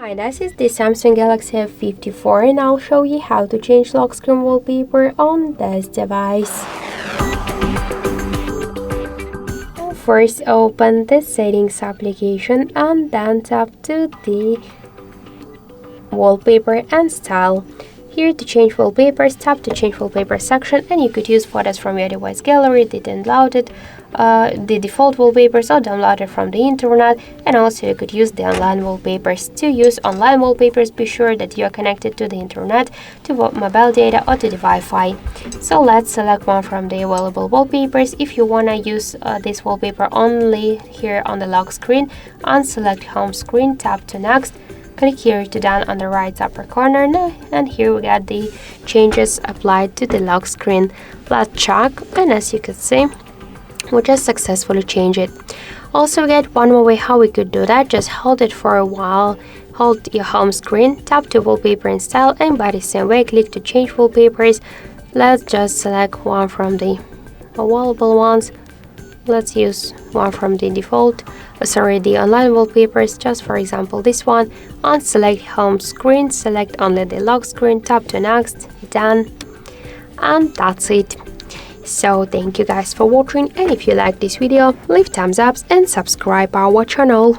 Hi, this is the Samsung Galaxy F54 and I'll show you how to change lock screen wallpaper on this device. First, open the settings application and then tap to the wallpaper and style. Here to change wallpapers, tap to change wallpaper section, and you could use photos from your device gallery, the default wallpapers or downloaded from the internet, and also you could use the online wallpapers. To use online wallpapers, be sure that you are connected to the internet, to mobile data or to the Wi-Fi. So let's select one from the available wallpapers. If you wanna use this wallpaper only here on the lock screen, unselect home screen, tap to next. Click here to done on the right upper corner, and here we got the changes applied to the lock screen. Let's check, and as you can see, we just successfully changed it. Also, we get one more way how we could do that. Just hold it for a while, hold your home screen, tap to wallpaper and style, and by the same way click to change wallpapers. Let's just select one from the available ones. Let's use one from the the online wallpapers, just for example this one. Unselect home screen, select only the lock screen, tap to next, done, and that's it. So thank you guys for watching, and if you like this video, leave thumbs up and subscribe our channel.